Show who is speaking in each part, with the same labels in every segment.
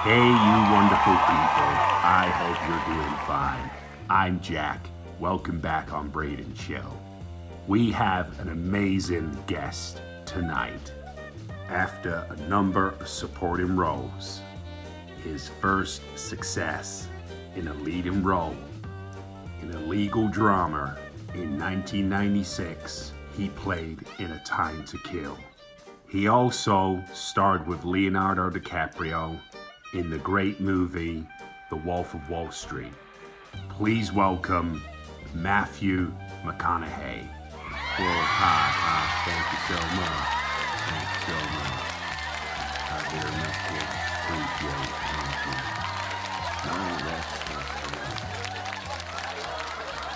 Speaker 1: Hey, you wonderful people. I hope you're doing fine. I'm Jack. Welcome back on Braden's Show. We have an amazing guest tonight. After a number of supporting roles, his first success in a leading role in a legal drama in 1996, he played in A Time to Kill. He also starred with Leonardo DiCaprio in the great movie The Wolf of Wall Street. Please welcome Matthew McConaughey. Well, hi, thank you so much. Thank you so much. I very much appreciate it. Thank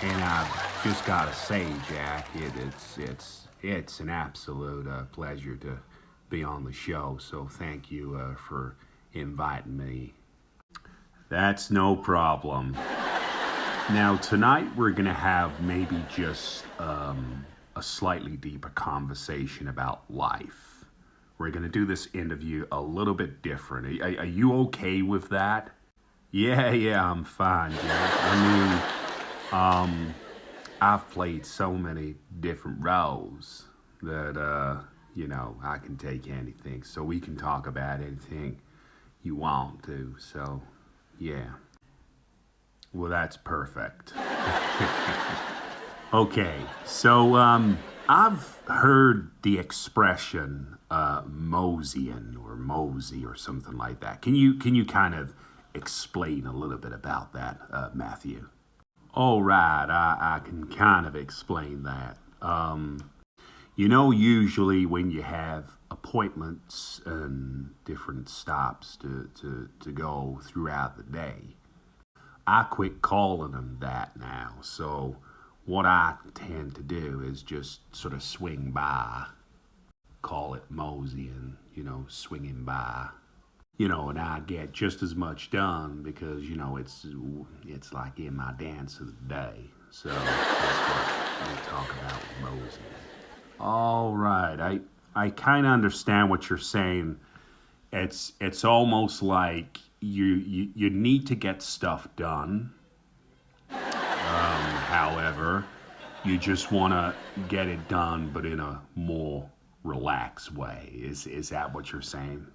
Speaker 1: you. And I've just got to say, Jack, it's an absolute pleasure to be on the show. So thank you for inviting me. That's no problem. Now, tonight we're going to have maybe just a slightly deeper conversation about life. We're going to do this interview a little bit different. Are you okay with that? Yeah, I'm fine, Jack. I mean, I've played so many different roles that, I can take anything. So we can talk about anything you want to. So, yeah. Well, that's perfect. Okay, so I've heard the expression Moseying or Mosey or something like that. Can you kind of explain a little bit about that, Matthew? All right, I can kind of explain that. Usually when you have appointments and different stops to go throughout the day, I quit calling them that now. So what I tend to do is just sort of swing by, call it moseying, swinging by. And I get just as much done because, it's like in my dance of the day. So that's what we talk about with moseying. All right, I kind of understand what you're saying. It's almost like you need to get stuff done. However, you just want to get it done, but in a more relaxed way. Is that what you're saying?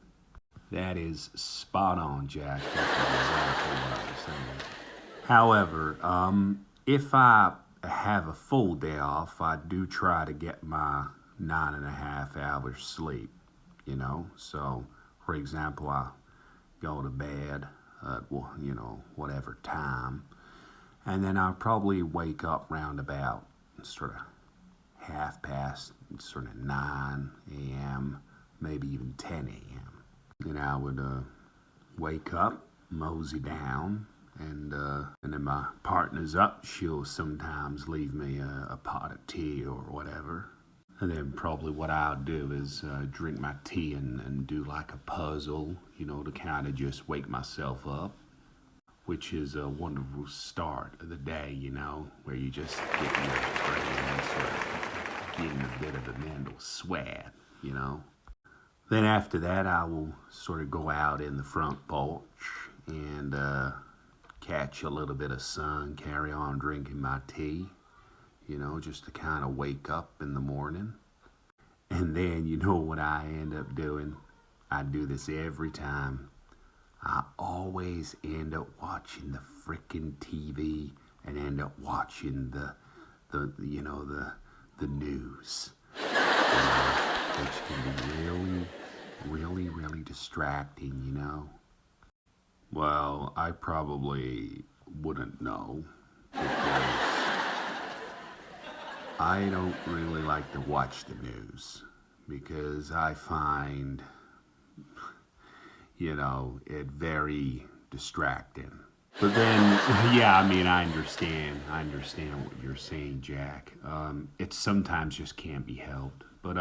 Speaker 1: That is spot on, Jack. That's exactly what I'm saying. However, if I have a full day off, I do try to get my 9.5 hours sleep, So, for example, I go to bed at, whatever time, and then I'll probably wake up round about sort of half past sort of 9 a.m., maybe even 10 a.m. Then I would wake up, mosey down, and then my partner's up. She'll sometimes leave me a pot of tea or whatever. And then probably what I'll do is drink my tea and do like a puzzle, to kind of just wake myself up, which is a wonderful start of the day, where you just get your brain and sort of getting a bit of a mental sweat, Then after that, I will sort of go out in the front porch and catch a little bit of sun, carry on drinking my tea, just to kind of wake up in the morning. And then, what I end up doing? I do this every time. I always end up watching the frickin' TV and end up watching the news, which can be really distracting, Well, I probably wouldn't know because I don't really like to watch the news because I find, it very distracting. But then, yeah, I understand what you're saying, Jack. It sometimes just can't be helped. But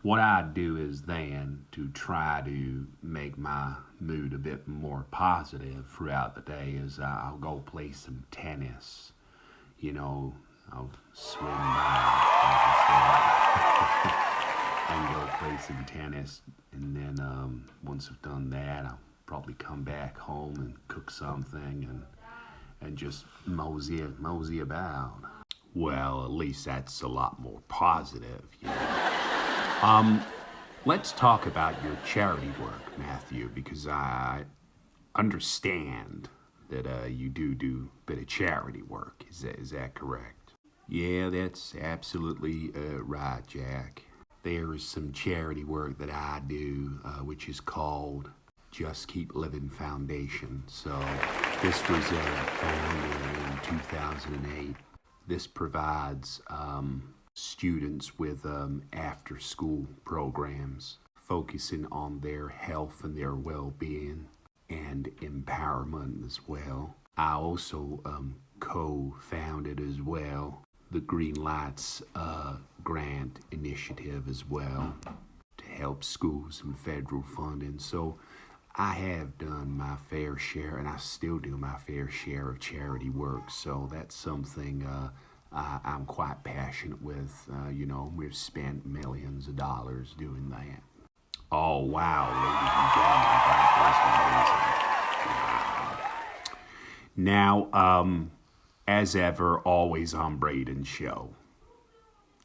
Speaker 1: what I do is then to try to make my mood a bit more positive throughout the day is I'll go play some tennis. I'll swing by, and go play some tennis. And then once I've done that, I'll probably come back home and cook something and just mosey about. Well, at least that's a lot more positive, you know. Let's talk about your charity work, Matthew, because I understand that you do a bit of charity work. Is that correct? Yeah, that's absolutely right, Jack. There is some charity work that I do, which is called Just Keep Living Foundation. So this was founded in 2008. This provides students with after-school programs focusing on their health and their well-being and empowerment as well. I also co-founded as well the Green Lights grant initiative as well to help schools and federal funding. So I have done my fair share, and I still do my fair share of charity work. So that's something I'm quite passionate with. You know, we've spent millions of dollars doing that. Oh, wow, ladies and gentlemen, that was amazing. Wow. Now, as ever, always on bradensShow.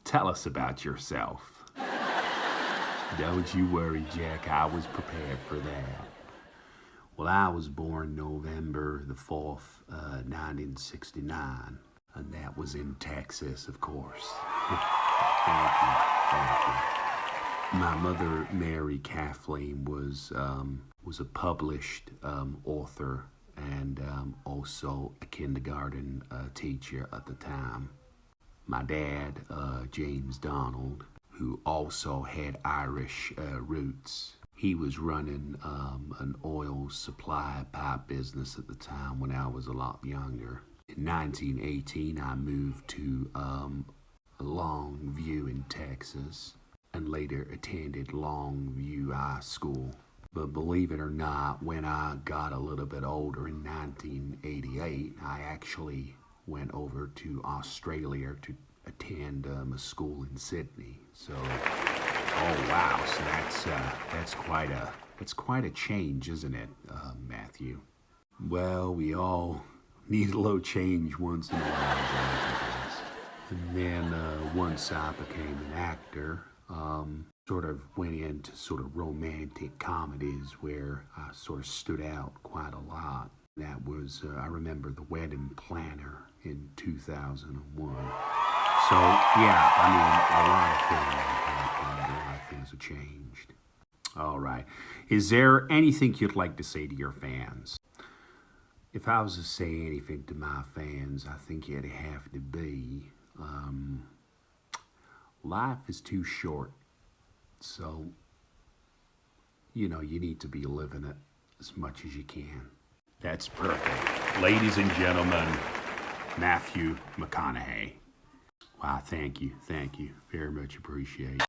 Speaker 1: Tell us about yourself. Don't you worry, Jack, I was prepared for that. Well, I was born November the 4th, 1969, and that was in Texas, of course. Thank you. My mother, Mary Kathleen, was a published author and also a kindergarten teacher at the time. My dad, James Donald, who also had Irish roots, he was running an oil supply pipe business at the time when I was a lot younger. In 1918, I moved to Longview in Texas and later attended Longview High School. But believe it or not, when I got a little bit older in 1988, I actually went over to Australia to attend a school in Sydney. So, oh wow, so that's quite a change, isn't it, Matthew? Well, we all need a little change once in a while, I guess. And then once I became an actor, sort of went into sort of romantic comedies where I sort of stood out quite a lot. That was, I remember The Wedding Planner in 2001. So, yeah, I mean, a lot of things have happened, a lot of things have changed. All right. Is there anything you'd like to say to your fans? If I was to say anything to my fans, I think it'd have to be, life is too short. So, you know, you need to be living it as much as you can. That's perfect. Ladies and gentlemen, Matthew McConaughey. Wow, thank you. Very much appreciate it.